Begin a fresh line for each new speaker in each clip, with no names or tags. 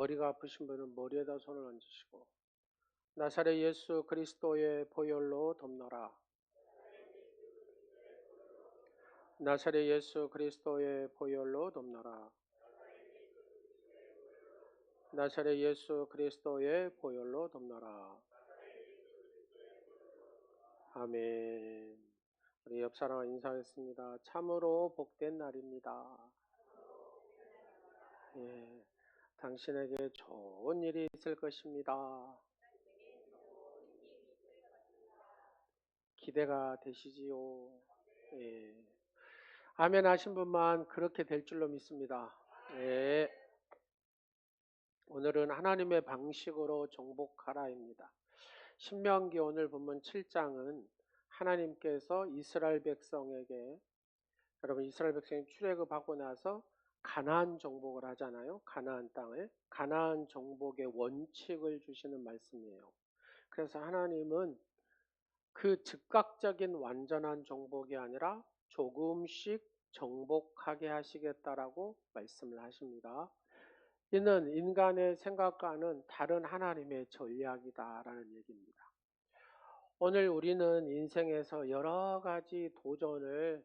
머리가 아프신 분은 머리에다 손을 얹으시고 나사렛 예수 그리스도의 보혈로 덮노라. 나사렛 예수 그리스도의 보혈로 덮노라. 나사렛 예수 그리스도의 보혈로 덮노라. 아멘. 우리 옆 사람과 인사하겠습니다. 참으로 복된 날입니다. 예, 당신에게 좋은 일이 있을 것입니다. 기대가 되시지요? 예. 아멘 하신 분만 그렇게 될 줄로 믿습니다. 예. 오늘은 하나님의 방식으로 정복하라입니다. 신명기 오늘 본문 7장은 하나님께서 이스라엘 백성에게, 여러분 이스라엘 백성이 출애굽하고 나서 가나안 정복을 하잖아요. 가나안 땅을, 가나안 정복의 원칙을 주시는 말씀이에요. 그래서 하나님은 그 즉각적인 완전한 정복이 아니라 조금씩 정복하게 하시겠다라고 말씀을 하십니다. 이는 인간의 생각과는 다른 하나님의 전략이다라는 얘기입니다. 오늘 우리는 인생에서 여러 가지 도전을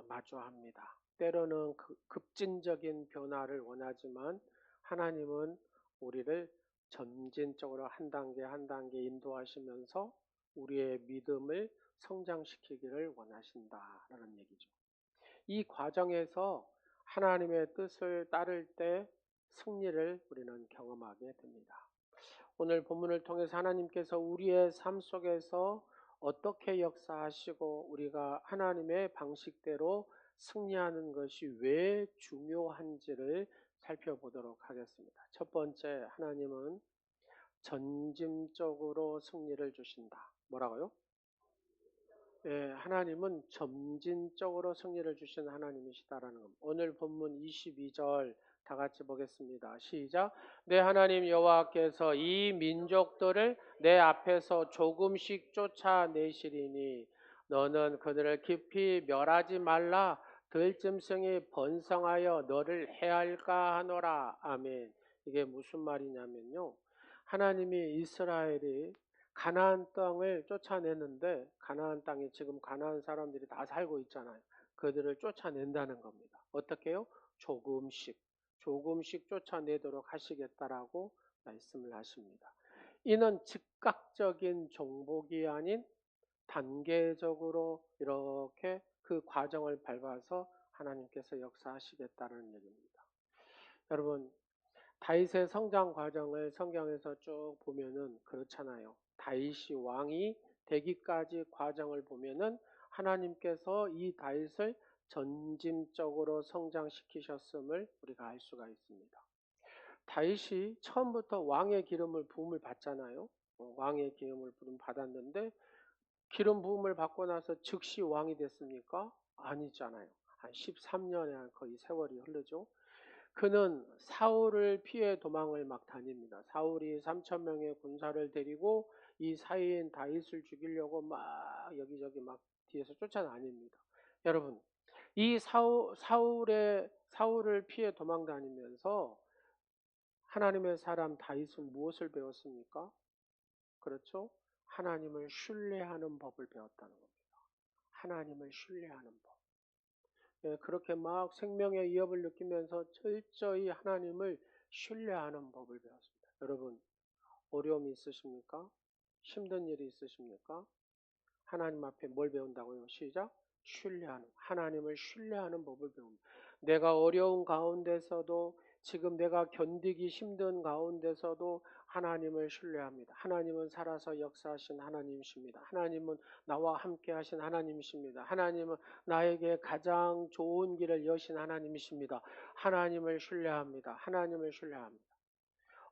마주합니다. 때로는 급진적인 변화를 원하지만 하나님은 우리를 점진적으로 한 단계 한 단계 인도하시면서 우리의 믿음을 성장시키기를 원하신다라는 얘기죠. 이 과정에서 하나님의 뜻을 따를 때 승리를 우리는 경험하게 됩니다. 오늘 본문을 통해서 하나님께서 우리의 삶 속에서 어떻게 역사하시고 우리가 하나님의 방식대로 승리하는 것이 왜 중요한지를 살펴보도록 하겠습니다. 첫 번째, 하나님은 점진적으로 승리를 주신다. 뭐라고요? 예, 하나님은 점진적으로 승리를 주시는 하나님이시다라는 겁니다. 오늘 본문 22절 다 같이 보겠습니다. 시작. 내 하나님 여호와께서 이 민족들을 내 앞에서 조금씩 쫓아내시리니 너는 그들을 깊이 멸하지 말라. 들짐승이 번성하여 너를 해할까 하노라. 아멘. 이게 무슨 말이냐면요, 하나님이 이스라엘이 가나안 땅을 쫓아내는데, 가나안 땅에 지금 가나안 사람들이 다 살고 있잖아요. 그들을 쫓아낸다는 겁니다. 어떻게요? 조금씩 쫓아내도록 하시겠다라고 말씀을 하십니다. 이는 즉각적인 정복이 아닌 단계적으로 이렇게 그 과정을 밟아서 하나님께서 역사하시겠다는 얘기입니다. 여러분, 다윗의 성장 과정을 성경에서 쭉 보면은 그렇잖아요. 다윗이 왕이 되기까지 과정을 보면은 하나님께서 이 다윗을 전짐적으로 성장시키셨음을 우리가 알 수가 있습니다. 다윗이 처음부터 왕의 기름을 부음을 받잖아요. 왕의 기름을 부음 받았는데 기름 부음을 받고 나서 즉시 왕이 됐습니까? 아니잖아요. 한 13년의 거의 세월이 흐르죠. 그는 사울을 피해 도망을 막 다닙니다. 사울이 3천 명의 군사를 데리고 이 사이인 다윗을 죽이려고 막 여기저기 막 뒤에서 쫓아다닙니다. 여러분, 이 사울을 피해 도망 다니면서 하나님의 사람 다윗은 무엇을 배웠습니까? 그렇죠? 하나님을 신뢰하는 법을 배웠다는 겁니다. 하나님을 신뢰하는 법. 예, 그렇게 막 생명의 위협을 느끼면서 철저히 하나님을 신뢰하는 법을 배웠습니다. 여러분, 어려움이 있으십니까? 힘든 일이 있으십니까? 하나님 앞에 뭘 배운다고요? 시작. 하나님을 신뢰하는 법을 배웁니다. 내가 어려운 가운데서도, 지금 내가 견디기 힘든 가운데서도 하나님을 신뢰합니다. 하나님은 살아서 역사하신 하나님이십니다. 하나님은 나와 함께 하신 하나님이십니다. 하나님은 나에게 가장 좋은 길을 여신 하나님이십니다. 하나님을 신뢰합니다. 하나님을 신뢰합니다.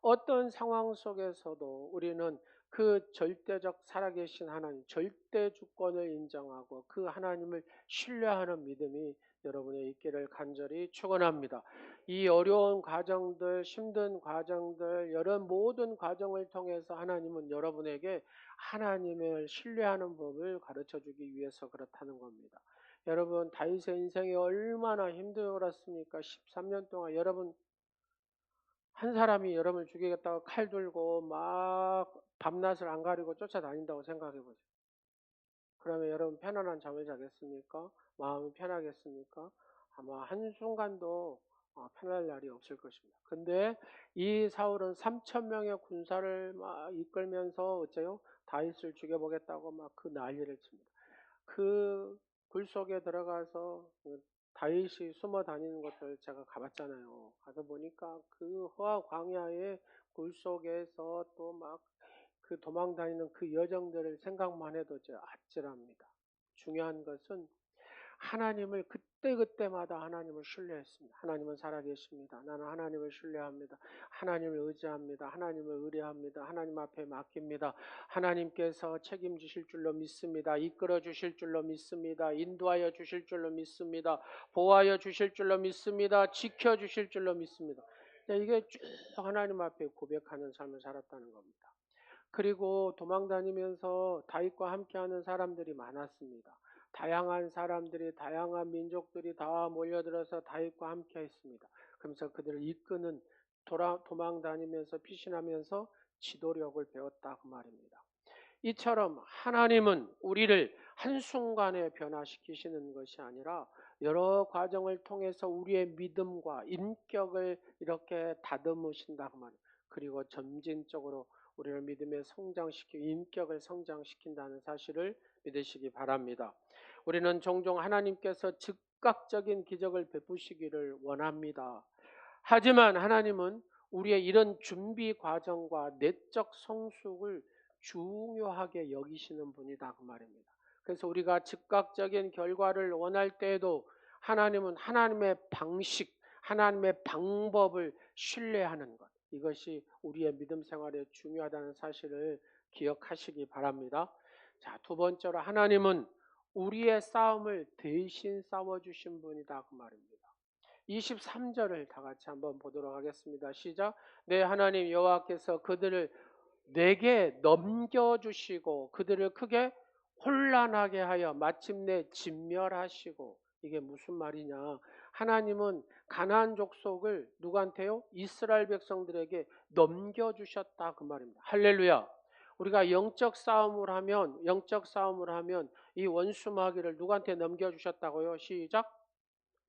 어떤 상황 속에서도 우리는 그 절대적 살아계신 하나님, 절대 주권을 인정하고 그 하나님을 신뢰하는 믿음이 여러분의 있기를 간절히 축원합니다. 이 어려운 과정들, 힘든 과정들, 이런 모든 과정을 통해서 하나님은 여러분에게 하나님을 신뢰하는 법을 가르쳐 주기 위해서 그렇다는 겁니다. 여러분, 다윗의 인생이 얼마나 힘들었습니까? 13년 동안 여러분 한 사람이 여러분을 죽이겠다고 칼 들고 막 밤낮을 안 가리고 쫓아다닌다고 생각해 보세요. 그러면 여러분 편안한 잠을 자겠습니까? 마음이 편하겠습니까? 아마 한순간도 편할 날이 없을 것입니다. 근데 이 사울은 3천 명의 군사를 막 이끌면서 어째요? 다윗을 죽여보겠다고 막 그 난리를 칩니다. 그 굴 속에 들어가서 다윗이 숨어 다니는 것들 제가 가봤잖아요. 가서 보니까 그 허화 광야의 굴 속에서 또 막 그 도망 다니는 그 여정들을 생각만 해도 저 아찔합니다. 중요한 것은 하나님을 그때그때마다 하나님을 신뢰했습니다. 하나님은 살아계십니다. 나는 하나님을 신뢰합니다. 하나님을 의지합니다. 하나님을 의뢰합니다. 하나님 앞에 맡깁니다. 하나님께서 책임지실 줄로 믿습니다. 이끌어 주실 줄로 믿습니다. 인도하여 주실 줄로 믿습니다. 보호하여 주실 줄로 믿습니다. 지켜 주실 줄로 믿습니다. 이게 쭉 하나님 앞에 고백하는 삶을 살았다는 겁니다. 그리고 도망다니면서 다윗과 함께하는 사람들이 많았습니다. 다양한 사람들이, 다양한 민족들이 다 몰려들어서 다윗과 함께 했습니다. 그러면서 그들을 이끄는 도망다니면서 피신하면서 지도력을 배웠다 그 말입니다. 이처럼 하나님은 우리를 한순간에 변화시키시는 것이 아니라 여러 과정을 통해서 우리의 믿음과 인격을 이렇게 다듬으신다 그 말이에요. 그리고 점진적으로 우리를 믿음에 성장시키고 인격을 성장시킨다는 사실을 믿으시기 바랍니다. 우리는 종종 하나님께서 즉각적인 기적을 베푸시기를 원합니다. 하지만 하나님은 우리의 이런 준비 과정과 내적 성숙을 중요하게 여기시는 분이다 그 말입니다. 그래서 우리가 즉각적인 결과를 원할 때에도 하나님은 하나님의 방식, 하나님의 방법을 신뢰하는 것, 이것이 우리의 믿음 생활에 중요하다는 사실을 기억하시기 바랍니다. 자, 두 번째로 하나님은 우리의 싸움을 대신 싸워주신 분이다 그 말입니다. 23절을 다 같이 한번 보도록 하겠습니다. 시작. 내 하나님 여호와께서 그들을 내게 넘겨주시고 그들을 크게 혼란하게 하여 마침내 진멸하시고. 이게 무슨 말이냐? 하나님은 가나안 족속을 누구한테요? 이스라엘 백성들에게 넘겨주셨다 그 말입니다. 할렐루야. 우리가 영적 싸움을 하면 이 원수 마귀를 누구한테 넘겨주셨다고요? 시작.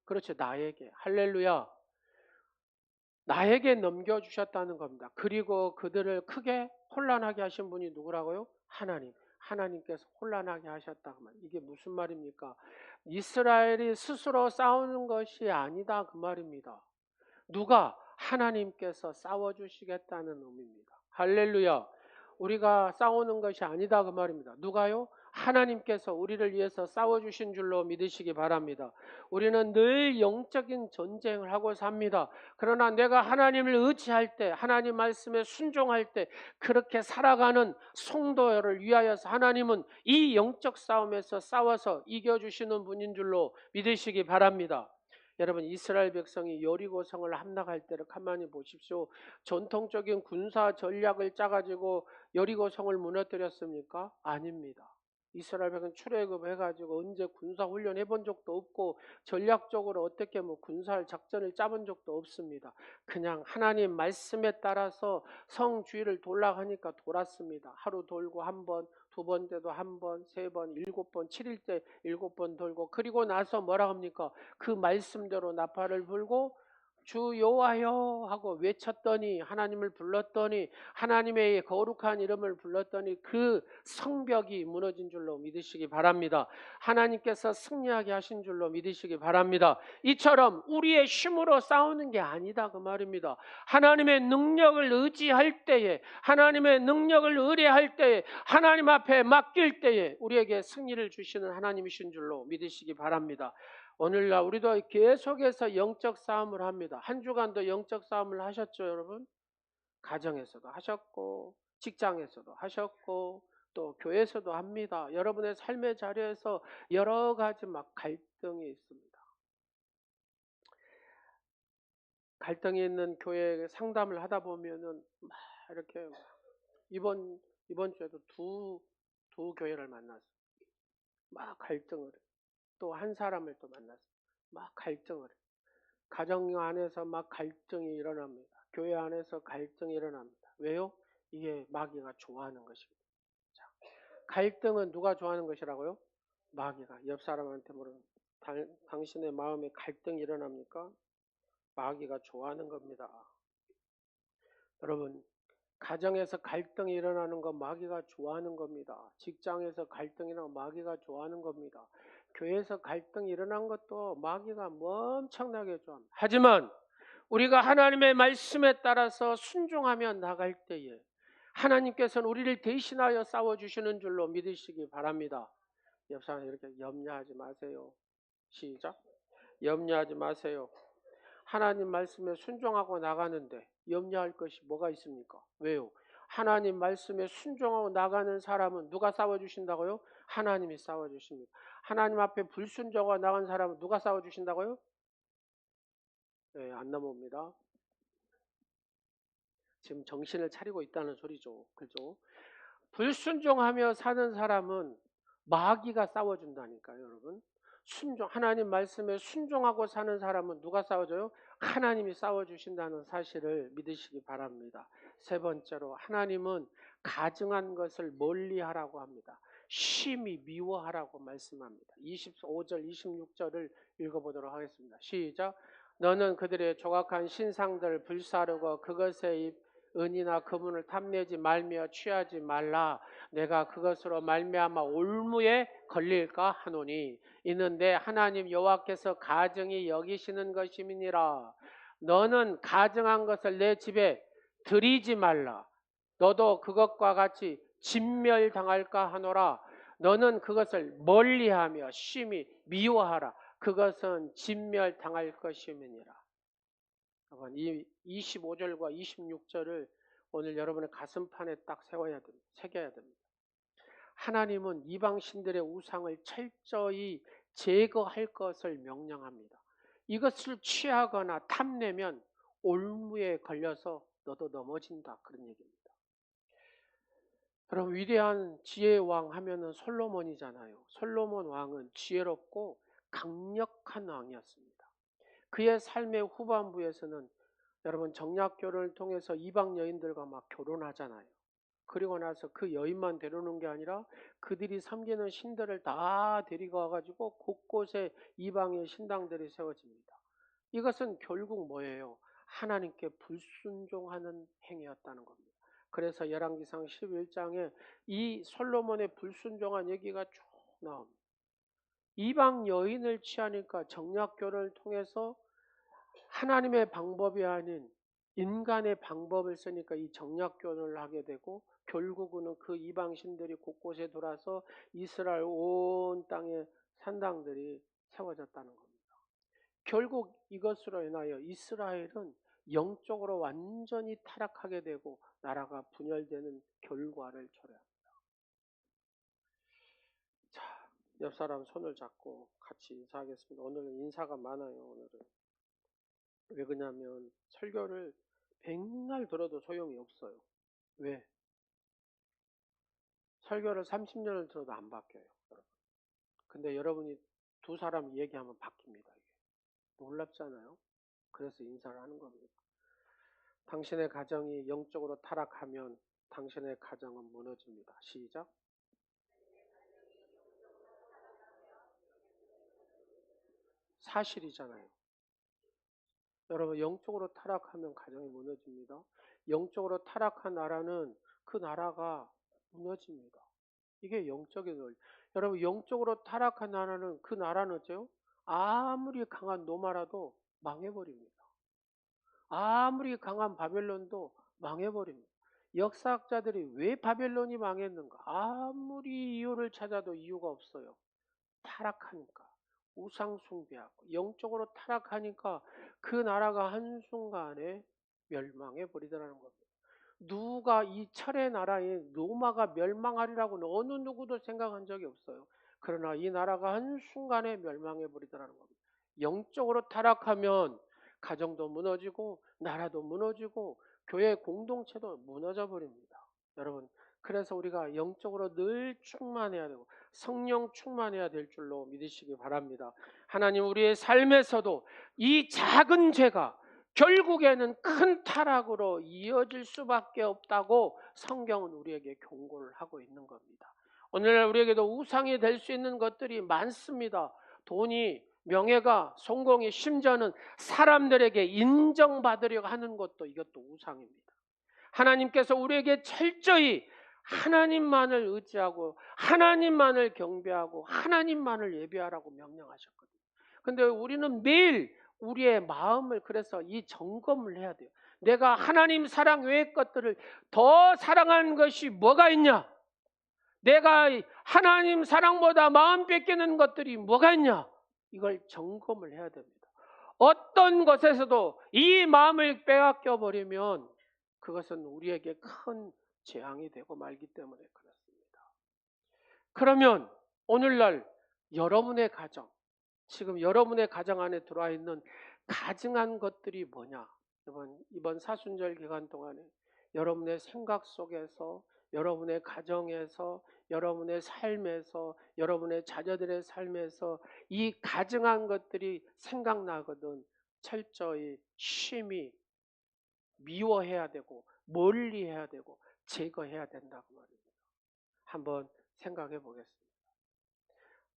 그렇죠. 나에게. 할렐루야. 나에게 넘겨주셨다는 겁니다. 그리고 그들을 크게 혼란하게 하신 분이 누구라고요? 하나님. 하나님께서 혼란하게 하셨다. 이게 무슨 말입니까? 이스라엘이 스스로 싸우는 것이 아니다 그 말입니다. 누가? 하나님께서 싸워주시겠다는 의미입니다. 할렐루야. 우리가 싸우는 것이 아니다 그 말입니다. 누가요? 하나님께서 우리를 위해서 싸워주신 줄로 믿으시기 바랍니다. 우리는 늘 영적인 전쟁을 하고 삽니다. 그러나 내가 하나님을 의지할 때, 하나님 말씀에 순종할 때 그렇게 살아가는 성도를 위하여서 하나님은 이 영적 싸움에서 싸워서 이겨주시는 분인 줄로 믿으시기 바랍니다. 여러분, 이스라엘 백성이 여리고성을 함락할 때를 가만히 보십시오. 전통적인 군사 전략을 짜가지고 여리고성을 무너뜨렸습니까? 아닙니다. 이스라엘 백성 출애굽해가지고 언제 군사 훈련 해본 적도 없고 전략적으로 어떻게 군사 작전을 짜본 적도 없습니다. 그냥 하나님 말씀에 따라서 성 주위를 돌아가니까 돌았습니다. 하루 돌고 한 번, 두 번째도 한 번, 세 번, 7번, 7일째 7번 돌고, 그리고 나서 뭐라 합니까? 그 말씀대로 나팔을 불고 주 여호와여 하고 외쳤더니, 하나님을 불렀더니, 하나님의 거룩한 이름을 불렀더니 그 성벽이 무너진 줄로 믿으시기 바랍니다. 하나님께서 승리하게 하신 줄로 믿으시기 바랍니다. 이처럼 우리의 힘으로 싸우는 게 아니다 그 말입니다. 하나님의 능력을 의지할 때에, 하나님의 능력을 의뢰할 때에, 하나님 앞에 맡길 때에 우리에게 승리를 주시는 하나님이신 줄로 믿으시기 바랍니다. 오늘날 우리도 계속해서 영적 싸움을 합니다. 한 주간도 영적 싸움을 하셨죠, 여러분? 가정에서도 하셨고, 직장에서도 하셨고, 또 교회에서도 합니다. 여러분의 삶의 자리에서 여러 가지 갈등이 있습니다. 갈등이 있는 교회 상담을 하다 보면은 이렇게 이번 주에도 두 교회를 만났어요. 갈등을 해. 또 한 사람을 또 만났어요. 갈등을 해. 가정 안에서 갈등이 일어납니다. 교회 안에서 갈등이 일어납니다. 왜요? 이게 마귀가 좋아하는 것입니다. 자, 갈등은 누가 좋아하는 것이라고요? 마귀가. 옆 사람한테 물으면 당신의 마음에 갈등이 일어납니까? 마귀가 좋아하는 겁니다. 여러분, 가정에서 갈등이 일어나는 건 마귀가 좋아하는 겁니다. 직장에서 갈등이 일어나는 건 마귀가 좋아하는 겁니다. 교회에서 갈등이 일어난 것도 마귀가 엄청나게 좋아합니다. 하지만 우리가 하나님의 말씀에 따라서 순종하며 나갈 때에 하나님께서는 우리를 대신하여 싸워주시는 줄로 믿으시기 바랍니다. 옆 사람 이렇게 염려하지 마세요. 시작. 염려하지 마세요. 하나님 말씀에 순종하고 나가는데 염려할 것이 뭐가 있습니까? 왜요? 하나님 말씀에 순종하고 나가는 사람은 누가 싸워주신다고요? 하나님이 싸워주십니다. 하나님 앞에 불순종하고 나간 사람은 누가 싸워주신다고요? 네, 안 넘어옵니다. 지금 정신을 차리고 있다는 소리죠. 그죠? 불순종하며 사는 사람은 마귀가 싸워준다니까요, 여러분. 하나님 말씀에 순종하고 사는 사람은 누가 싸워줘요? 하나님이 싸워주신다는 사실을 믿으시기 바랍니다. 세 번째로, 하나님은 가증한 것을 멀리하라고 합니다. 심히 미워하라고 말씀합니다. 25절, 26절을 읽어보도록 하겠습니다. 시작. 너는 그들의 조각한 신상들을 불사르고 그것에 은이나 금은을 탐내지 말며 취하지 말라. 내가 그것으로 말미암아 올무에 걸릴까 하노니 이는데 하나님 여호와께서 가증히 여기시는 것임이니라. 너는 가증한 것을 내 집에 들이지 말라. 너도 그것과 같이 진멸당할까 하노라. 너는 그것을 멀리하며 심히 미워하라. 그것은 진멸당할 것임이니라. 이 25절과 26절을 오늘 여러분의 가슴판에 딱 세워야 됩니다. 새겨야 됩니다. 하나님은 이방신들의 우상을 철저히 제거할 것을 명령합니다. 이것을 취하거나 탐내면 올무에 걸려서 너도 넘어진다. 그런 얘기입니다. 여러분, 위대한 지혜의 왕 하면은 솔로몬이잖아요. 솔로몬 왕은 지혜롭고 강력한 왕이었습니다. 그의 삶의 후반부에서는 여러분 정략 결혼을 통해서 이방 여인들과 막 결혼하잖아요. 그리고 나서 그 여인만 데려오는 게 아니라 그들이 섬기는 신들을 다 데리고 와가지고 곳곳에 이방의 신당들이 세워집니다. 이것은 결국 뭐예요? 하나님께 불순종하는 행위였다는 겁니다. 그래서 열왕기상 11장에 이 솔로몬의 불순종한 얘기가 쭉 나옵니다. 이방 여인을 취하니까 정략 결혼을 통해서 하나님의 방법이 아닌 인간의 방법을 쓰니까 이 정략 결혼을 하게 되고 결국은 그 이방신들이 곳곳에 돌아서 이스라엘 온 땅에 산당들이 세워졌다는 겁니다. 결국 이것으로 인하여 이스라엘은 영적으로 완전히 타락하게 되고 나라가 분열되는 결과를 초래합니다. 자, 옆 사람 손을 잡고 같이 인사하겠습니다. 오늘은 인사가 많아요. 오늘은. 왜 그러냐면 설교를 백날 들어도 소용이 없어요. 왜? 설교를 30년을 들어도 안 바뀌어요. 여러분. 근데 여러분이 두 사람 얘기하면 바뀝니다. 이게. 놀랍잖아요. 그래서 인사를 하는 겁니다. 당신의 가정이 영적으로 타락하면 당신의 가정은 무너집니다. 시작. 사실이잖아요. 여러분, 영적으로 타락하면 가정이 무너집니다. 영적으로 타락한 나라는 그 나라가 무너집니다. 이게 영적인 원리. 여러분, 영적으로 타락한 나라는 그 나라는 어째요? 아무리 강한 노마라도 망해버립니다. 아무리 강한 바벨론도 망해버립니다. 역사학자들이 왜 바벨론이 망했는가? 아무리 이유를 찾아도 이유가 없어요. 타락하니까. 우상 숭배하고 영적으로 타락하니까 그 나라가 한순간에 멸망해 버리더라는 겁니다. 누가 이 철의 나라에 로마가 멸망하리라고는 어느 누구도 생각한 적이 없어요. 그러나 이 나라가 한순간에 멸망해 버리더라는 겁니다. 영적으로 타락하면 가정도 무너지고 나라도 무너지고 교회 공동체도 무너져 버립니다. 여러분, 그래서 우리가 영적으로 늘 충만해야 되고 성령 충만해야 될 줄로 믿으시기 바랍니다. 하나님, 우리의 삶에서도 이 작은 죄가 결국에는 큰 타락으로 이어질 수밖에 없다고 성경은 우리에게 경고를 하고 있는 겁니다. 오늘날 우리에게도 우상이 될 수 있는 것들이 많습니다. 돈이, 명예가, 성공이, 심지어는 사람들에게 인정받으려고 하는 것도 이것도 우상입니다. 하나님께서 우리에게 철저히 하나님만을 의지하고 하나님만을 경배하고 하나님만을 예배하라고 명령하셨거든요. 근데 우리는 매일 우리의 마음을 그래서 이 점검을 해야 돼요. 내가 하나님 사랑 외의 것들을 더 사랑하는 것이 뭐가 있냐? 내가 하나님 사랑보다 마음 뺏기는 것들이 뭐가 있냐? 이걸 점검을 해야 됩니다. 어떤 것에서도 이 마음을 빼앗겨 버리면 그것은 우리에게 큰 재앙이 되고 말기 때문에 그렇습니다. 그러면 오늘날 여러분의 가정, 지금 여러분의 가정 안에 들어와 있는 가증한 것들이 뭐냐? 이번 사순절 기간 동안에 여러분의 생각 속에서, 여러분의 가정에서, 여러분의 삶에서, 여러분의 자녀들의 삶에서 이 가증한 것들이 생각나거든 철저히 심히 미워해야 되고 멀리해야 되고 제거해야 된다고 말입니다. 한번 생각해 보겠습니다.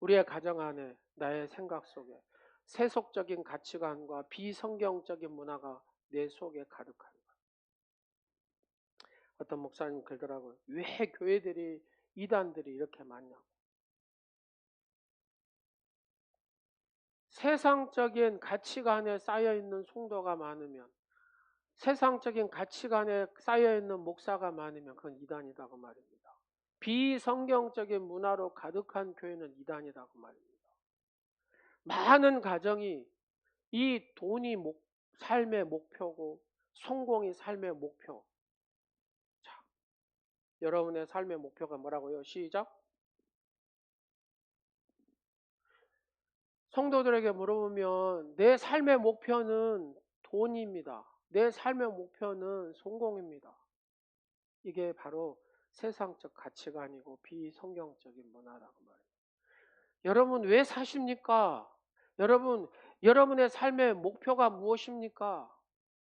우리의 가정 안에 나의 생각 속에 세속적인 가치관과 비성경적인 문화가 내 속에 가득한 것. 어떤 목사님 그러더라고요. 왜 교회들이 이단들이 이렇게 많냐고. 세상적인 가치관에 쌓여있는 성도가 많으면, 세상적인 가치관에 쌓여있는 목사가 많으면 그건 이단이라고 말입니다. 비성경적인 문화로 가득한 교회는 이단이라고 말입니다. 많은 가정이 이 돈이 삶의 목표고 성공이 삶의 목표. 자, 여러분의 삶의 목표가 뭐라고요? 시작. 성도들에게 물어보면 내 삶의 목표는 돈입니다. 내 삶의 목표는 성공입니다. 이게 바로 세상적 가치관이고 비성경적인 문화라고 말해요. 여러분 왜 사십니까? 여러분의 삶의 목표가 무엇입니까?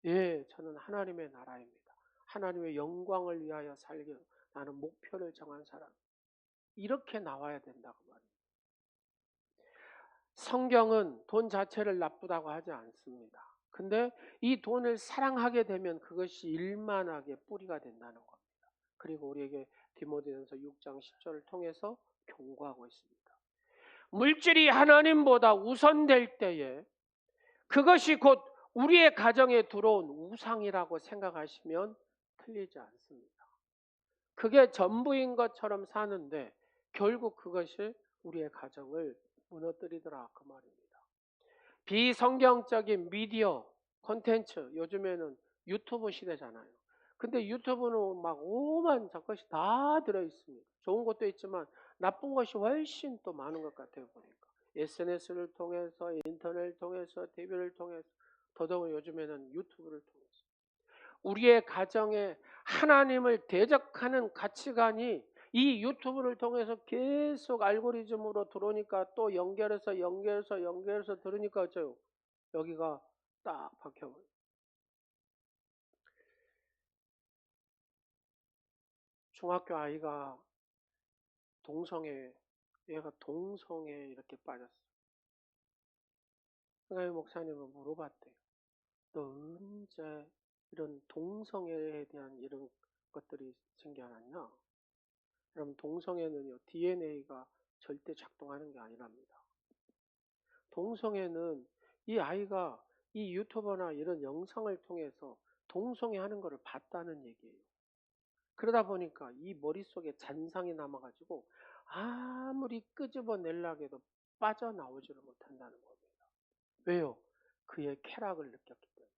예, 저는 하나님의 나라입니다. 하나님의 영광을 위하여 살기 나는 목표를 정한 사람. 이렇게 나와야 된다고 말입니다. 성경은 돈 자체를 나쁘다고 하지 않습니다. 근데 이 돈을 사랑하게 되면 그것이 일만하게 뿌리가 된다는 겁니다. 그리고 우리에게 디모데전서 6장 10절을 통해서 경고하고 있습니다. 물질이 하나님보다 우선될 때에 그것이 곧 우리의 가정에 들어온 우상이라고 생각하시면 틀리지 않습니다. 그게 전부인 것처럼 사는데 결국 그것이 우리의 가정을 무너뜨리더라 그 말입니다. 비성경적인 미디어 콘텐츠, 요즘에는 유튜브 시대잖아요. 근데 유튜브는 막 오만 것이 다 들어있습니다. 좋은 것도 있지만 나쁜 것이 훨씬 또 많은 것 같아요 보니까. SNS를 통해서, 인터넷을 통해서, TV를 통해서, 더더욱 요즘에는 유튜브를 통해서 우리의 가정에 하나님을 대적하는 가치관이 이 유튜브를 통해서 계속 알고리즘으로 들어오니까 또 연결해서 들으니까 어쩌요? 여기가 딱 박혀버려요. 중학교 아이가 얘가 동성애 이렇게 빠졌어. 승아이 목사님은 물어봤대요. 너 언제 이런 동성애에 대한 이런 것들이 생겨났냐? 그럼 동성애는요, DNA가 절대 작동하는 게 아니랍니다. 동성애는 이 아이가 이 유튜버나 이런 영상을 통해서 동성애 하는 것을 봤다는 얘기예요. 그러다 보니까 이 머릿속에 잔상이 남아가지고 아무리 끄집어내려고 해도 빠져나오지를 못한다는 겁니다. 왜요? 그의 쾌락을 느꼈기 때문에.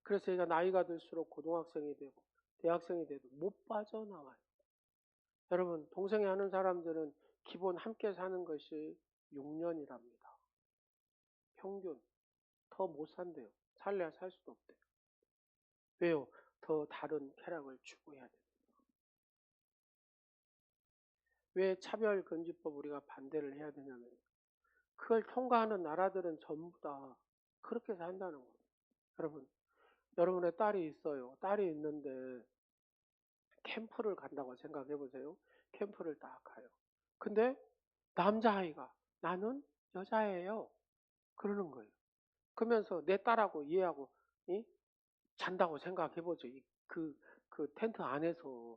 그래서 얘가 나이가 들수록 고등학생이 되고 대학생이 돼도 못 빠져나와요. 여러분, 동성애 하는 사람들은 기본 함께 사는 것이 6년이랍니다. 평균. 더 못 산대요. 살래야 살 수도 없대요. 왜요? 더 다른 쾌락을 추구해야 됩니다. 왜 차별금지법 우리가 반대를 해야 되냐면 그걸 통과하는 나라들은 전부 다 그렇게 산다는 거예요. 여러분의 딸이 있어요. 딸이 있는데 캠프를 간다고 생각해 보세요. 캠프를 딱 가요. 근데 남자아이가 나는 여자예요. 그러는 거예요. 그러면서 내 딸하고 얘하고 이? 잔다고 생각해 보죠. 그 텐트 안에서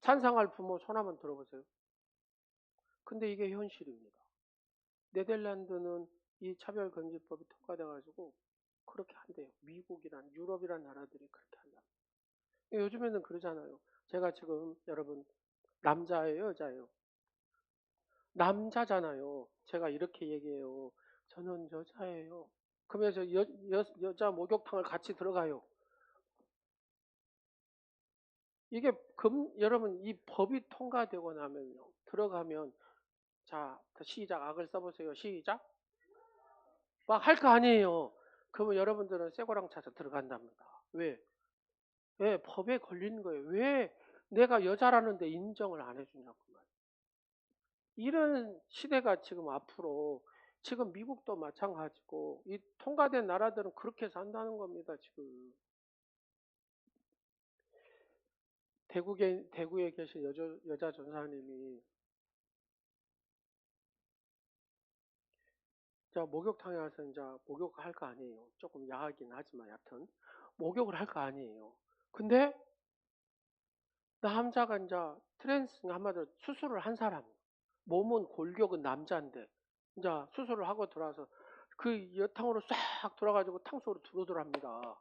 찬성할 부모 손 한번 들어보세요. 근데 이게 현실입니다. 네덜란드는 이 차별금지법이 통과돼 가지고 그렇게 한대요. 미국이란 유럽이란 나라들이 그렇게 한다. 요즘에는 그러잖아요. 제가 지금 여러분 남자예요, 여자예요? 남자잖아요. 제가 이렇게 얘기해요. 저는 여자예요. 그러면서 여자 목욕탕을 같이 들어가요. 이게 여러분 이 법이 통과되고 나면요. 들어가면 자 시작 악을 써보세요. 시작. 막 할 거 아니에요. 그러면 여러분들은 쇠고랑 차서 들어간답니다. 왜? 왜 법에 걸리는 거예요. 왜 내가 여자라는데 인정을 안 해주냐고 말이에요. 이런 시대가 지금 앞으로 지금 미국도 마찬가지고 이 통과된 나라들은 그렇게 산다는 겁니다. 지금 대구에 계신 여자 전사님이 자 목욕탕에 가서 이제 목욕할 거 아니에요. 조금 야하긴 하지만 여하튼 목욕을 할 거 아니에요. 근데 남자가 이제 트랜스 한마디로 수술을 한 사람 몸은 골격은 남자인데 이제 수술을 하고 들어와서 그 여탕으로 싹 돌아가지고 탕 속으로 들어오더랍니다.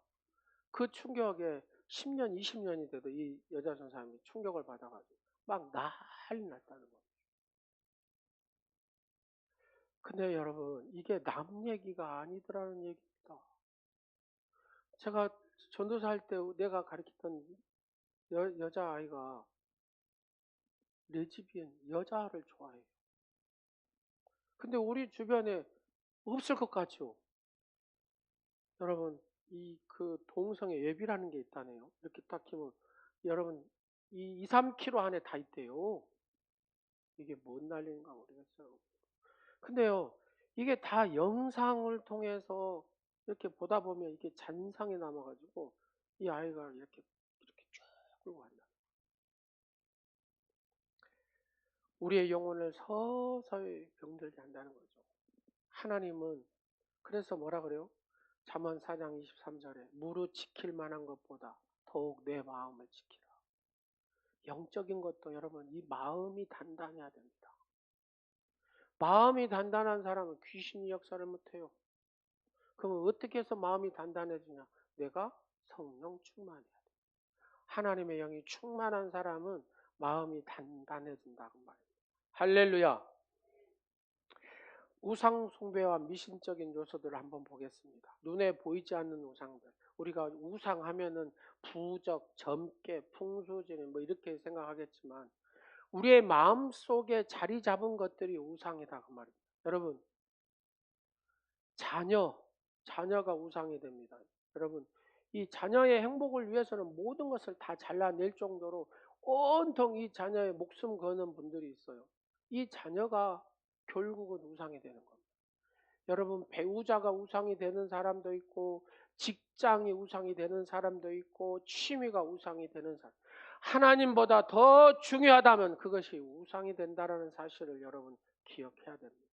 그 충격에 10년, 20년이 돼도 이 여자 전사님이 충격을 받아가지고 막 난리 났다는 거예요. 근데 여러분 이게 남 얘기가 아니더라는 얘기입니다. 제가 전도사 할 때 내가 가르쳤던 여자아이가 레즈비언 여자를 좋아해요. 근데 우리 주변에 없을 것 같죠? 여러분 이 그 동성애 예비라는 게 있다네요. 이렇게 딱 키면 여러분 이 2, 3kg 안에 다 있대요. 이게 뭔 난리인가 모르겠어요. 근데요, 이게 다 영상을 통해서 이렇게 보다 보면 이게 잔상이 남아가지고 이 아이가 이렇게 쭉 끌고 간다. 우리의 영혼을 서서히 병들게 한다는 거죠. 하나님은 그래서 뭐라 그래요? 잠언 4장 23절에 무릇 지킬 만한 것보다 더욱 내 마음을 지키라. 영적인 것도 여러분 이 마음이 단단해야 됩니다. 마음이 단단한 사람은 귀신이 역사를 못해요. 그러면 어떻게 해서 마음이 단단해지냐? 내가 성령 충만해야 돼. 하나님의 영이 충만한 사람은 마음이 단단해진다고 말이에요. 할렐루야. 우상 숭배와 미신적인 요소들을 한번 보겠습니다. 눈에 보이지 않는 우상들. 우리가 우상 하면은 부적, 점괘, 풍수지능 뭐 이렇게 생각하겠지만 우리의 마음 속에 자리 잡은 것들이 우상이다 그 말입니다. 여러분 자녀가 우상이 됩니다. 여러분 이 자녀의 행복을 위해서는 모든 것을 다 잘라낼 정도로 온통 이 자녀의 목숨 거는 분들이 있어요. 이 자녀가 결국은 우상이 되는 겁니다. 여러분 배우자가 우상이 되는 사람도 있고 직장이 우상이 되는 사람도 있고 취미가 우상이 되는 사람. 하나님보다 더 중요하다면 그것이 우상이 된다는 사실을 여러분 기억해야 됩니다.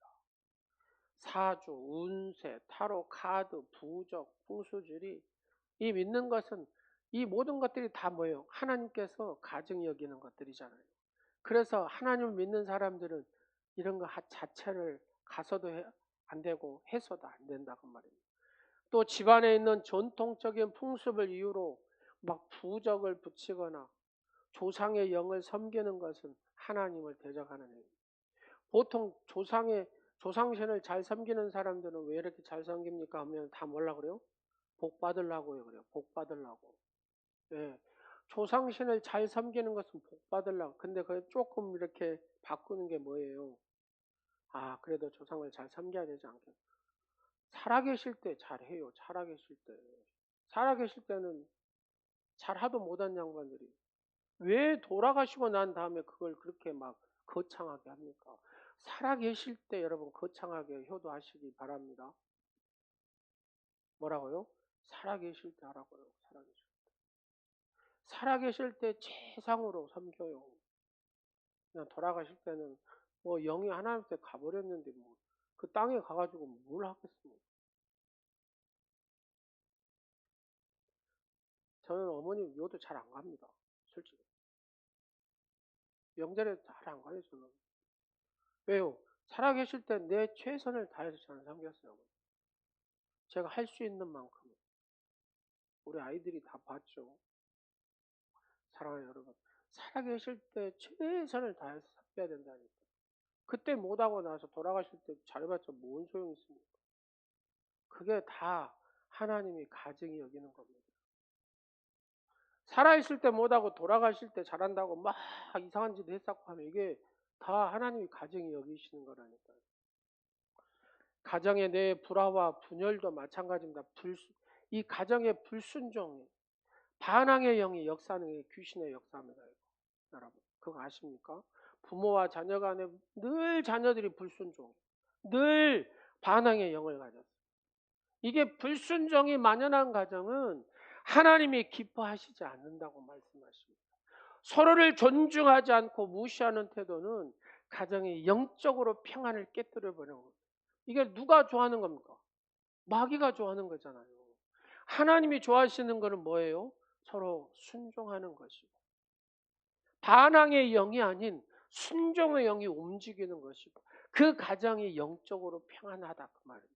사주, 운세, 타로, 카드, 부적, 풍수질이 이 믿는 것은 이 모든 것들이 다 뭐예요? 하나님께서 가증 여기는 것들이잖아요. 그래서 하나님을 믿는 사람들은 이런 거 자체를 가서도 안 되고 해서도 안 된다고 말입니다. 또 집안에 있는 전통적인 풍습을 이유로 막 부적을 붙이거나 조상의 영을 섬기는 것은 하나님을 대적하는 행위. 보통 조상신을 잘 섬기는 사람들은 왜 이렇게 잘 섬깁니까 하면 다 뭐라 그래요? 복 받으려고요. 그래요. 복 받으려고. 예. 조상신을 잘 섬기는 것은 복 받으려고. 근데 그 조금 이렇게 바꾸는 게 뭐예요? 아, 그래도 조상을 잘 섬겨야 되지 않겠. 살아계실 때 잘해요. 살아계실 때. 살아계실 때는 잘하도 못한 양반들이 왜 돌아가시고 난 다음에 그걸 그렇게 막 거창하게 합니까? 살아계실 때 여러분 거창하게 효도하시기 바랍니다. 뭐라고요? 살아계실 때 하라고요. 살아계실 때 최상으로 섬겨요. 그냥 돌아가실 때는 뭐 영이 하나님한테 가버렸는데 뭐 그 땅에 가가지고 뭘 하겠습니까? 저는 어머님 묘도 잘 안 갑니다. 솔직히. 명절에 잘 안 가요, 저는. 왜요? 살아계실 때 내 최선을 다해서 저는 섬겼어요. 제가 할 수 있는 만큼. 우리 아이들이 다 봤죠. 사랑하는 여러분. 살아계실 때 최선을 다해서 섬겨야 된다니까. 그때 못하고 나서 돌아가실 때 잘해봤자 뭔 소용이 있습니까? 그게 다 하나님이 가증히 여기는 겁니다. 살아있을 때 못하고 돌아가실 때 잘한다고 막 이상한 짓 했었고 하면 이게 다 하나님이 가증히 여기시는 거라니까요. 가정의 내 불화와 분열도 마찬가지입니다. 이 가정의 불순종, 반항의 영이 역사하는 게 귀신의 역사입니다. 여러분, 그거 아십니까? 부모와 자녀 간에 늘 자녀들이 불순종, 늘 반항의 영을 가졌어요. 이게 불순종이 만연한 가정은 하나님이 기뻐하시지 않는다고 말씀하십니다. 서로를 존중하지 않고 무시하는 태도는 가정의 영적으로 평안을 깨뜨려 버리는 겁니다. 이게 누가 좋아하는 겁니까? 마귀가 좋아하는 거잖아요. 하나님이 좋아하시는 것은 뭐예요? 서로 순종하는 것이고 반항의 영이 아닌 순종의 영이 움직이는 것이고 그 가정이 영적으로 평안하다 그 말입니다.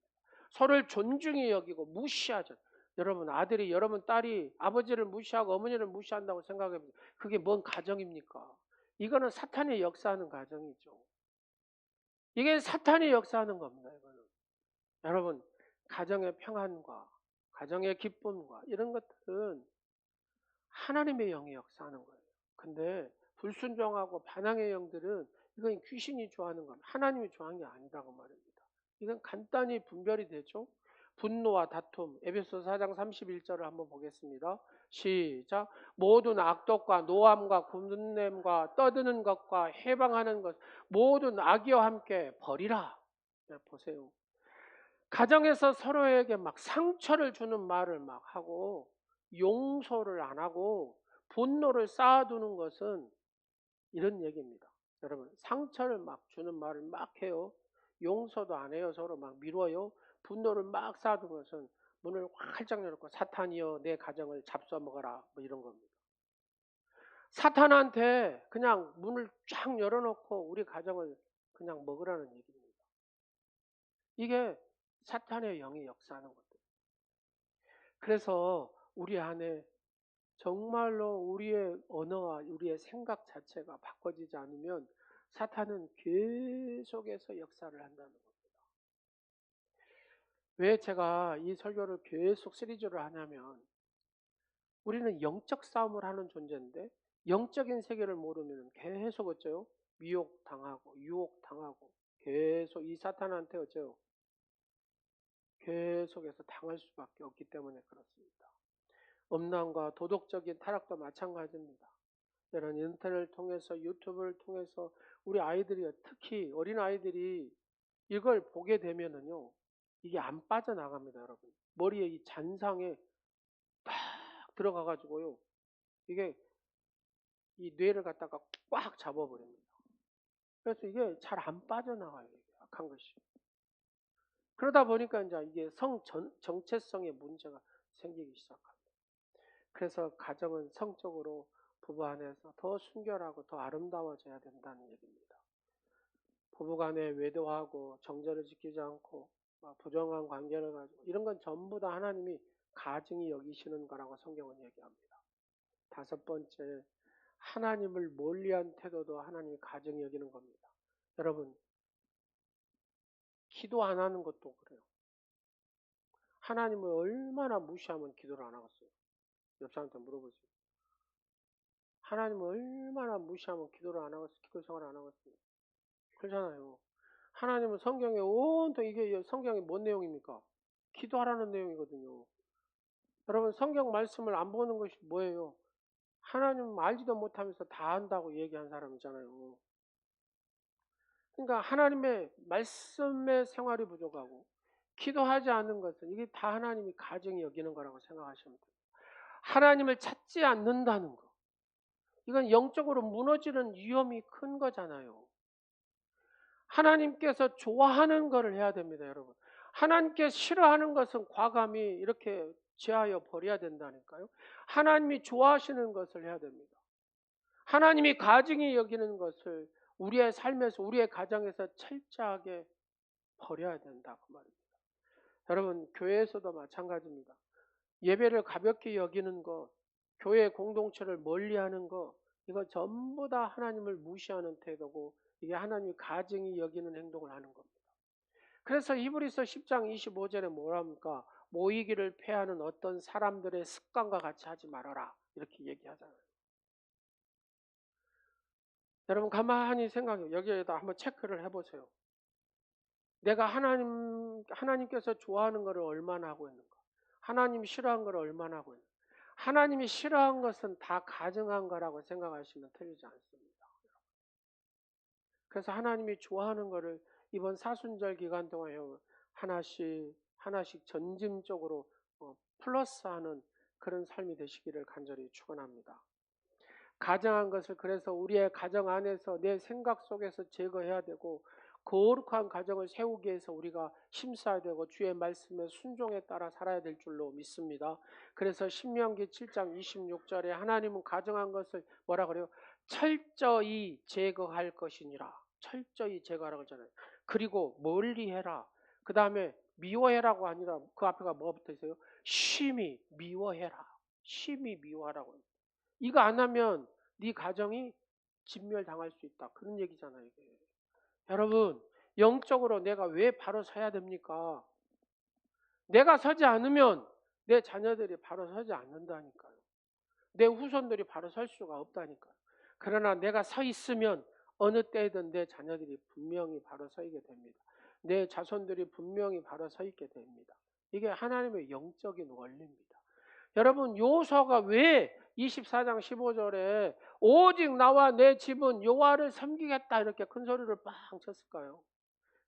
서로를 존중히 여기고 무시하죠. 여러분 아들이 여러분 딸이 아버지를 무시하고 어머니를 무시한다고 생각해보세요. 그게 뭔 가정입니까? 이거는 사탄이 역사하는 가정이죠. 이게 사탄이 역사하는 겁니다. 이거는. 여러분 가정의 평안과 가정의 기쁨과 이런 것들은 하나님의 영이 역사하는 거예요. 근데 불순종하고 반항의 영들은 이건 귀신이 좋아하는 겁니다. 하나님이 좋아하는 게 아니라고 말입니다. 이건 간단히 분별이 되죠. 분노와 다툼, 에베소 4장 31절을 한번 보겠습니다. 시작. 모든 악독과 노함과 군냄과 떠드는 것과 해방하는 것 모든 악의와 함께 버리라. 보세요. 가정에서 서로에게 막 상처를 주는 말을 막 하고 용서를 안 하고 분노를 쌓아두는 것은 이런 얘기입니다. 여러분 상처를 막 주는 말을 막 해요. 용서도 안 해요. 서로 막 미뤄요. 분노를 막 쌓아두는 것은 문을 활짝 열고 사탄이여 내 가정을 잡숴먹어라 뭐 이런 겁니다. 사탄한테 그냥 문을 쫙 열어놓고 우리 가정을 그냥 먹으라는 얘기입니다. 이게 사탄의 영이 역사하는 것들. 그래서 우리 안에 정말로 우리의 언어와 우리의 생각 자체가 바꿔지지 않으면 사탄은 계속해서 역사를 한다는 겁니다. 왜 제가 이 설교를 계속 시리즈로 하냐면 우리는 영적 싸움을 하는 존재인데 영적인 세계를 모르면 계속 어째요? 미혹당하고 유혹당하고 계속 이 사탄한테 어째요? 계속해서 당할 수밖에 없기 때문에 그렇습니다. 음란과 도덕적인 타락도 마찬가지입니다. 이런 인터넷을 통해서 유튜브를 통해서 우리 아이들이 특히 어린 아이들이 이걸 보게 되면은요 이게 안 빠져나갑니다. 여러분 머리에 이 잔상에 딱 들어가 가지고요 이게 이 뇌를 갖다가 꽉 잡아버립니다. 그래서 이게 잘 안 빠져나가요. 이게 악한 것이. 그러다 보니까 이제 이게 정체성의 문제가 생기기 시작합니다. 그래서 가정은 성적으로 부부 안에서 더 순결하고 더 아름다워져야 된다는 얘기입니다. 부부간에 외도하고 정절을 지키지 않고 부정한 관계를 가지고 이런 건 전부 다 하나님이 가증히 여기시는 거라고 성경은 얘기합니다. 다섯 번째, 하나님을 멀리한 태도도 하나님이 가증히 여기는 겁니다. 여러분 기도 안 하는 것도 그래요. 하나님을 얼마나 무시하면 기도를 안 하겠어요? 옆 사람한테 물어보세요. 하나님을 얼마나 무시하면 기도를 안 하겠어요? 기도 생활을 안 하겠어요? 그렇잖아요. 하나님은 성경에 온통 이게 성경이 뭔 내용입니까? 기도하라는 내용이거든요. 여러분 성경 말씀을 안 보는 것이 뭐예요? 하나님 알지도 못하면서 다 안다고 얘기한 사람이잖아요. 그러니까 하나님의 말씀의 생활이 부족하고 기도하지 않는 것은 이게 다 하나님이 가증히 여기는 거라고 생각하시면 됩니다. 하나님을 찾지 않는다는 거. 이건 영적으로 무너지는 위험이 큰 거잖아요. 하나님께서 좋아하는 거를 해야 됩니다, 여러분. 하나님께 싫어하는 것은 과감히 이렇게 제하여 버려야 된다니까요. 하나님이 좋아하시는 것을 해야 됩니다. 하나님이 가증히 여기는 것을 우리의 삶에서, 우리의 가정에서 철저하게 버려야 된다, 그 말입니다. 여러분, 교회에서도 마찬가지입니다. 예배를 가볍게 여기는 것, 교회 공동체를 멀리하는 것, 이거 전부 다 하나님을 무시하는 태도고, 이게 하나님이 가증히 여기는 행동을 하는 겁니다. 그래서 히브리서 10장 25절에 뭐라 합니까? 모이기를 패하는 어떤 사람들의 습관과 같이 하지 말아라, 이렇게 얘기하잖아요. 여러분 가만히 생각해요. 여기에다 한번 체크를 해보세요. 내가 하나님께서 좋아하는 것을 얼마나 하고 있는가? 하나님이 싫어하는 것을 얼마나 하고 있는가? 하나님이 싫어한 것은 다 가증한 거라고 생각하시면 틀리지 않습니다. 그래서 하나님이 좋아하는 것을 이번 사순절 기간 동안 하나씩 점진적으로 플러스하는 그런 삶이 되시기를 간절히 축원합니다. 가정한 것을 그래서 우리의 가정 안에서 내 생각 속에서 제거해야 되고, 거룩한 가정을 세우기 위해서 우리가 힘써야 되고 주의 말씀에 순종에 따라 살아야 될 줄로 믿습니다. 그래서 신명기 7장 26절에 하나님은 가정한 것을 뭐라 그래요? 철저히 제거할 것이니라. 철저히 제거하라고 하잖아요. 그리고 멀리해라. 그 다음에 미워해라고 아니라 그 앞에가 뭐가 붙어 있어요? 심히 미워해라. 심히 미워하라고. 이거 안 하면 네 가정이 진멸당할 수 있다. 그런 얘기잖아요, 이게. 여러분, 영적으로 내가 왜 바로 서야 됩니까? 내가 서지 않으면 내 자녀들이 바로 서지 않는다니까요. 내 후손들이 바로 설 수가 없다니까요. 그러나 내가 서 있으면 어느 때든 내 자녀들이 분명히 바로 서게 됩니다. 내 자손들이 분명히 바로 서 있게 됩니다. 이게 하나님의 영적인 원리입니다. 여러분, 여호수아가 왜 24장 15절에 오직 나와 내 집은 여호와를 섬기겠다 이렇게 큰 소리를 빵 쳤을까요?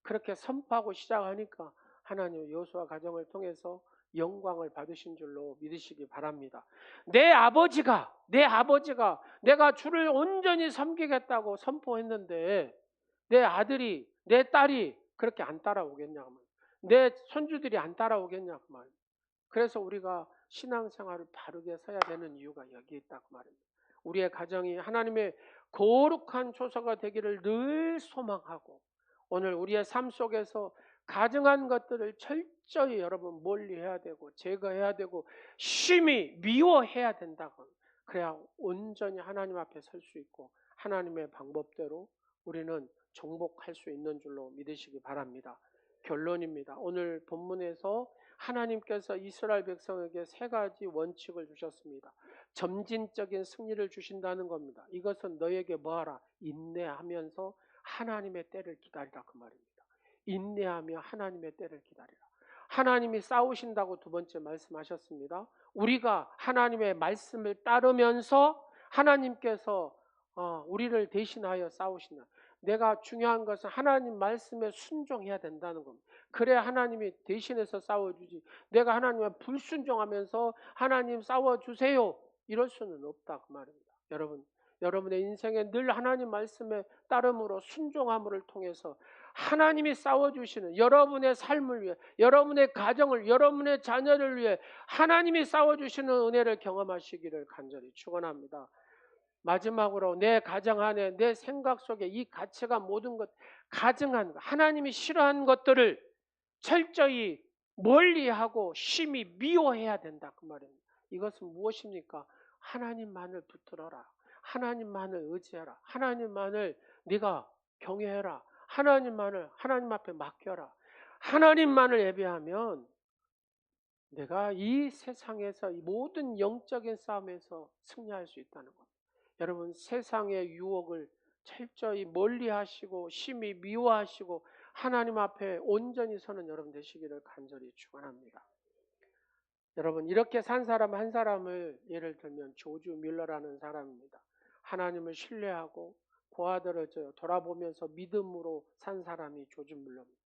그렇게 선포하고 시작하니까 하나님 여호수아 가정을 통해서 영광을 받으신 줄로 믿으시기 바랍니다. 내 아버지가 내가 주를 온전히 섬기겠다고 선포했는데 내 아들이 내 딸이 그렇게 안 따라오겠냐고, 내 손주들이 안 따라오겠냐고 말. 그래서 우리가 신앙생활을 바르게 서야 되는 이유가 여기 있다고 말입니다. 우리의 가정이 하나님의 거룩한 초소가 되기를 늘 소망하고, 오늘 우리의 삶 속에서 가증한 것들을 철저히 여러분 멀리해야 되고 제거해야 되고 심히 미워해야 된다고. 그래야 온전히 하나님 앞에 설 수 있고 하나님의 방법대로 우리는 정복할 수 있는 줄로 믿으시기 바랍니다. 결론입니다. 오늘 본문에서 하나님께서 이스라엘 백성에게 세 가지 원칙을 주셨습니다. 점진적인 승리를 주신다는 겁니다. 이것은 너에게 뭐하라? 인내하면서 하나님의 때를 기다리라, 그 말입니다. 인내하며 하나님의 때를 기다리라. 하나님이 싸우신다고 두 번째 말씀하셨습니다. 우리가 하나님의 말씀을 따르면서 하나님께서 우리를 대신하여 싸우신다. 내가 중요한 것은 하나님 말씀에 순종해야 된다는 겁니다. 그래야 하나님이 대신해서 싸워주지, 내가 하나님에 불순종하면서 하나님 싸워주세요 이럴 수는 없다, 그 말입니다. 여러분의 인생에 늘 하나님 말씀에 따름으로 순종함을 통해서 하나님이 싸워주시는 여러분의 삶을 위해, 여러분의 가정을, 여러분의 자녀를 위해 하나님이 싸워주시는 은혜를 경험하시기를 간절히 축원합니다. 마지막으로 내 가정 안에 내 생각 속에 이 가치가 모든 것 가증한 하나님이 싫어하는 것들을 철저히 멀리하고 심히 미워해야 된다, 그 말입니다. 이것은 무엇입니까? 하나님만을 붙들어라. 하나님만을 의지해라. 하나님만을 네가 경외해라. 하나님만을 하나님 앞에 맡겨라. 하나님만을 예배하면 내가 이 세상에서 이 모든 영적인 싸움에서 승리할 수 있다는 겁니다. 여러분, 세상의 유혹을 철저히 멀리하시고 심히 미워하시고 하나님 앞에 온전히 서는 여러분 되시기를 간절히 축원합니다. 여러분, 이렇게 산 사람 한 사람을 예를 들면 조지 밀러라는 사람입니다. 하나님을 신뢰하고 고아들을 돌아보면서 믿음으로 산 사람이 조지 밀러입니다.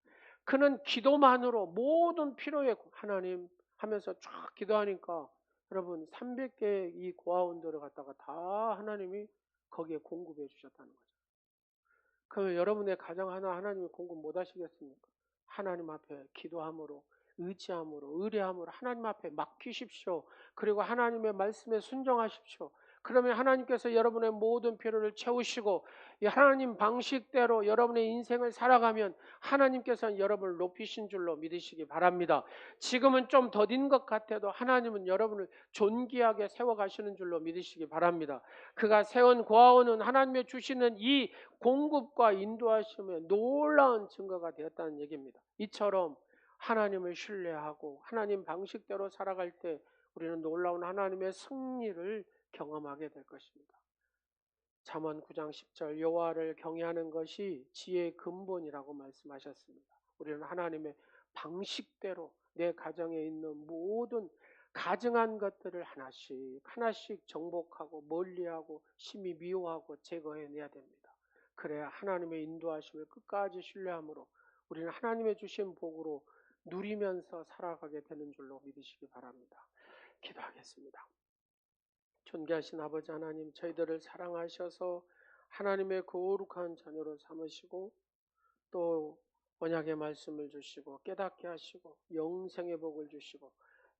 그는 기도만으로 모든 필요에 하나님 하면서 쫙 기도하니까 여러분 300개의 이 고아원들을 갖다가 다 하나님이 거기에 공급해 주셨다는 거죠. 그 여러분의 가정 하나 하나님이 공급 못 하시겠습니까? 하나님 앞에 기도함으로, 의지함으로, 의뢰함으로 하나님 앞에 맡기십시오. 그리고 하나님의 말씀에 순종하십시오. 그러면 하나님께서 여러분의 모든 필요를 채우시고 이 하나님 방식대로 여러분의 인생을 살아가면 하나님께서는 여러분을 높이신 줄로 믿으시기 바랍니다. 지금은 좀 더딘 것 같아도 하나님은 여러분을 존귀하게 세워가시는 줄로 믿으시기 바랍니다. 그가 세운 고아원은 하나님의 주시는 이 공급과 인도하심에 놀라운 증거가 되었다는 얘기입니다. 이처럼 하나님을 신뢰하고 하나님 방식대로 살아갈 때 우리는 놀라운 하나님의 승리를 경험하게 될 것입니다. 잠언 9장 10절 여호와를 경외하는 것이 지혜의 근본이라고 말씀하셨습니다. 우리는 하나님의 방식대로 내 가정에 있는 모든 가증한 것들을 하나씩 하나씩 정복하고 멀리하고 심히 미워하고 제거해내야 됩니다. 그래야 하나님의 인도하심을 끝까지 신뢰함으로 우리는 하나님의 주신 복으로 누리면서 살아가게 되는 줄로 믿으시기 바랍니다. 기도하겠습니다. 존귀하신 아버지 하나님, 저희들을 사랑하셔서 하나님의 거룩한 자녀로 삼으시고 또 언약의 말씀을 주시고 깨닫게 하시고 영생의 복을 주시고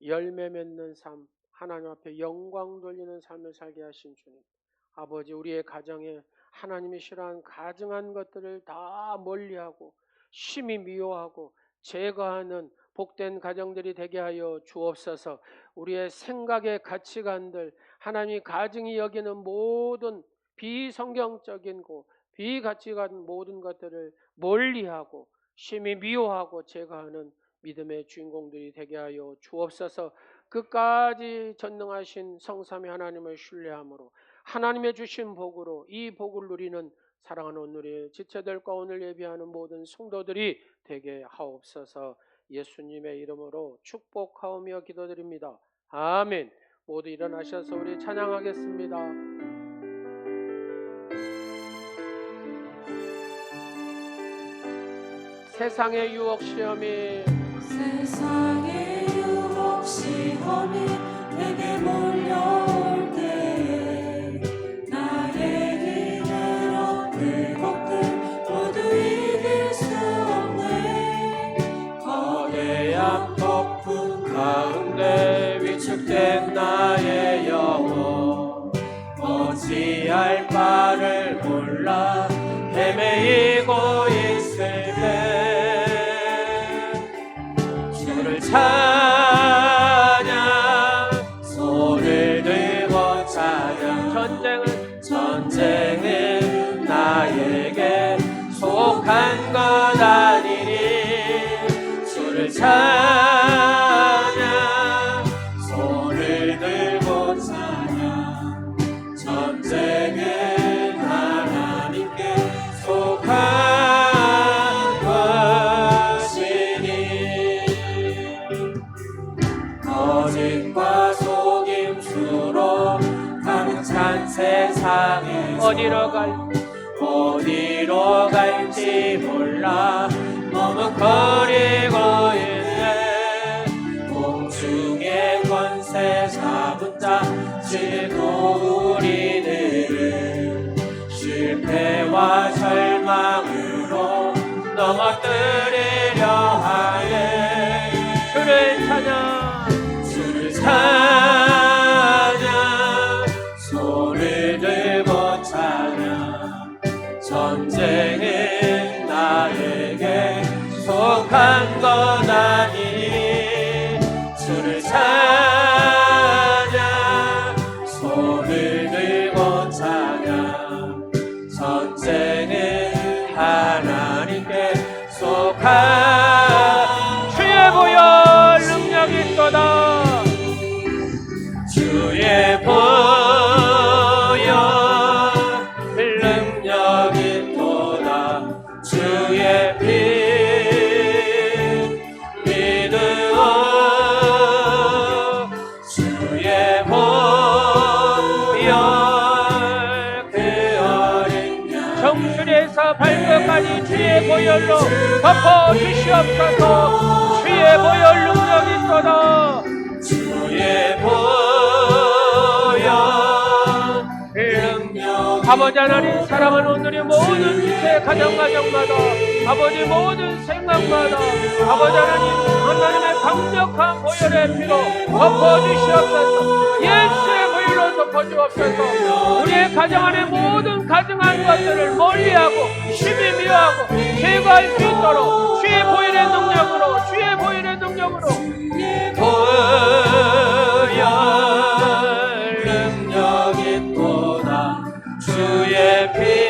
열매 맺는 삶, 하나님 앞에 영광 돌리는 삶을 살게 하신 주님, 아버지 우리의 가정에 하나님이 싫어하는 가증한 것들을 다 멀리하고 심히 미워하고 제거하는 복된 가정들이 되게 하여 주옵소서. 우리의 생각의 가치관들, 하나님이 가증히 여기는 모든 비성경적인 비가치관 모든 것들을 멀리하고 심히 미워하고 제거하는 믿음의 주인공들이 되게 하여 주옵소서. 끝까지 전능하신 성삼위 하나님을 신뢰함으로 하나님의 주신 복으로 이 복을 누리는 사랑하는 오늘의 지체들과 오늘 예배하는 모든 성도들이 되게 하옵소서. 예수님의 이름으로 축복하오며 기도드립니다. 아멘. 모두 일어나셔서 우리 찬양하겠습니다. 세상의 유혹 시험이
내게 몰려올 때에 나의 힘으로 그 것들 모두 이길 수 없네. 거대한 폭풍 가운데 위축된 나의 영혼 어찌할 바를 몰라 헤매이고 있을 때 주를 찬양 손을 들고 찬양 전쟁은 나에게 속한 것 아니니 주를 찬양 손을 들고 찬양 전쟁은 하나님께 속한 거짓과 속임수로 가득 찬 세상에서 어디로 갈지 몰라 머뭇거리고 있네. 공중의 권세 잡은 자 지도 우리들을 실패와 절망으로 넘어뜨리려 하네. 주를 찬양 손을 들고 찬양 전쟁은 나에게 속한 것 아니니 주를 찬양 손을 들고 찬양 전쟁은 하나님께 속한 주의 보혈 능력이 있도다. 주의 보혈 능력이 있도다. 주의 피 믿으오. 주의 보혈 그 어린 양 정수리에서 머리부터 발끝까지 주의 보혈로 덮어 주시옵소서. 주의 보혈 능력이 있도다. 주의 보혈 능력. 아버지 하나님, 사랑하는 우리 모든 제 가정마다 아버지 모든 생각마다 아버지 하나님의 강력한 보혈의 피로 덮어주시옵소서. 예수의 보혈로 덮어주옵소서. 우리의 가정 안에 모든 가증한 것들을 멀리하고 심히 미워하고 제거할 수 있도록 주의 보혈의 능력으로, 주의 보혈의 능력으로 보혈 능력이 또다. 주의 피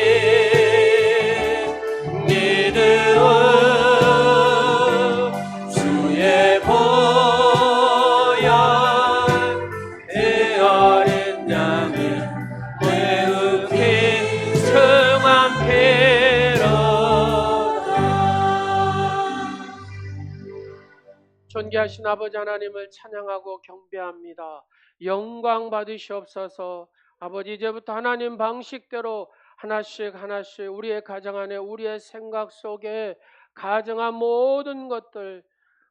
존귀하신 아버지 하나님을 찬양하고 경배합니다. 영광 받으시옵소서. 아버지, 이제부터 하나님 방식대로 하나씩 우리의 가정 안에, 우리의 생각 속에 가정한 모든 것들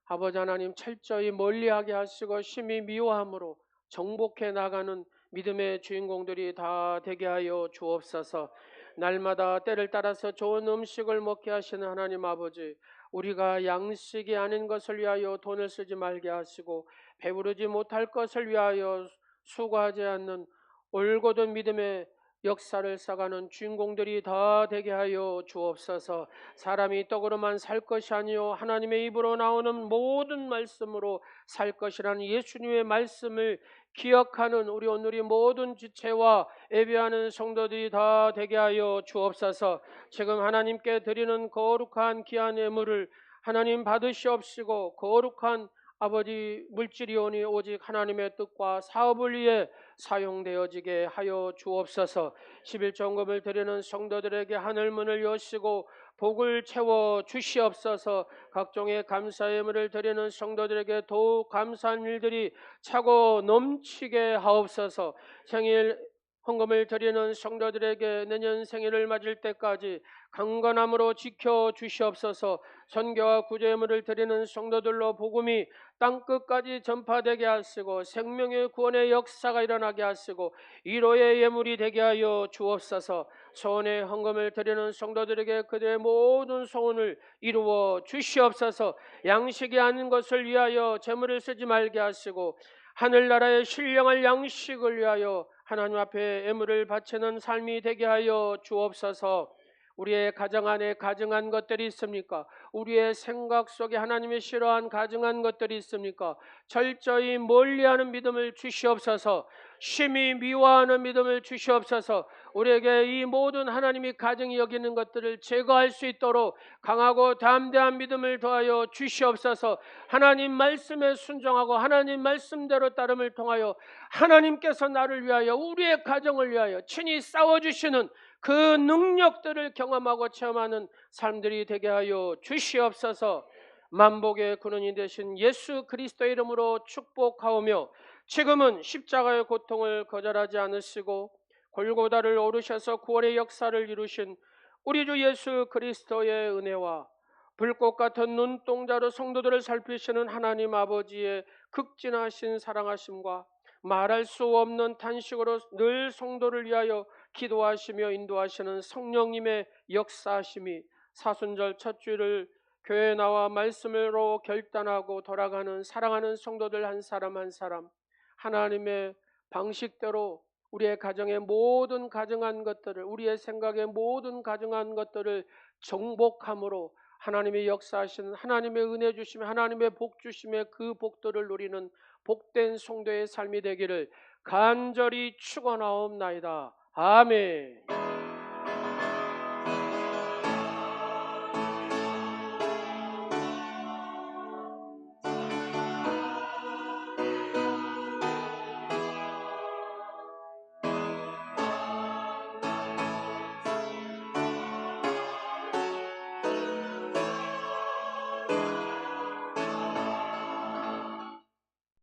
아버지 하나님 철저히 멀리하게 하시고 심히 미워함으로 정복해 나가는 믿음의 주인공들이 다 되게 하여 주옵소서. 날마다 때를 따라서 좋은 음식을 먹게 하시는 하나님 아버지, 우리가 양식이 아닌 것을 위하여 돈을 쓰지 말게 하시고 배부르지 못할 것을 위하여 수고하지 않는 올곧은 믿음의 역사를 쌓아가는 주인공들이 다 되게 하여 주옵소서. 사람이 떡으로만 살 것이 아니요 하나님의 입으로 나오는 모든 말씀으로 살 것이라는 예수님의 말씀을 기억하는 우리 오늘의 모든 지체와 예배하는 성도들이 다 되게 하여 주옵소서. 지금 하나님께 드리는 거룩한 귀한 예물을 하나님 받으시옵시고 거룩한 아버지 물질이오니 오직 하나님의 뜻과 사업을 위해 사용되어지게 하여 주옵소서. 11종금을 드리는 성도들에게 하늘문을 여시고 복을 채워 주시옵소서. 각종의 감사 예물을 드리는 성도들에게 더욱 감사한 일들이 차고 넘치게 하옵소서. 생일 헌금을 드리는 성도들에게 내년 생일을 맞을 때까지 강건함으로 지켜 주시옵소서. 선교와 구제물을 드리는 성도들로 복음이 땅끝까지 전파되게 하시고 생명의 구원의 역사가 일어나게 하시고 위로의 예물이 되게 하여 주옵소서. 소원의 헌금을 드리는 성도들에게 그들의 모든 소원을 이루어 주시옵소서. 양식이 아닌 것을 위하여 재물을 쓰지 말게 하시고 하늘나라의 신령한 양식을 위하여 하나님 앞에 예물을 바치는 삶이 되게 하여 주옵소서. 우리의 가정 안에 가증한 것들이 있습니까? 우리의 생각 속에 하나님이 싫어한 가증한 것들이 있습니까? 철저히 멀리하는 믿음을 주시옵소서. 심히 미워하는 믿음을 주시옵소서. 우리에게 이 모든 하나님이 가증히 여기는 것들을 제거할 수 있도록 강하고 담대한 믿음을 더하여 주시옵소서. 하나님 말씀에 순종하고 하나님 말씀대로 따름을 통하여 하나님께서 나를 위하여 우리의 가정을 위하여 친히 싸워주시는 그 능력들을 경험하고 체험하는 삶들이 되게 하여 주시옵소서. 만복의 근원이 되신 예수 그리스도의 이름으로 축복하오며 지금은 십자가의 고통을 거절하지 않으시고 골고다를 오르셔서 구원의 역사를 이루신 우리 주 예수 그리스도의 은혜와 불꽃 같은 눈동자로 성도들을 살피시는 하나님 아버지의 극진하신 사랑하심과 말할 수 없는 탄식으로 늘 성도를 위하여 기도하시며 인도하시는 성령님의 역사하심이 사순절 첫 주일을 교회에 나와 말씀으로 결단하고 돌아가는 사랑하는 성도들 한 사람 한 사람 하나님의 방식대로 우리의 가정의 모든 가증한 것들을, 우리의 생각의 모든 가증한 것들을 정복함으로 하나님의 역사하시는 하나님의 은혜 주심에 하나님의 복 주심에 그 복들을 누리는 복된 성도의 삶이 되기를 간절히 축원하옵나이다. 아멘.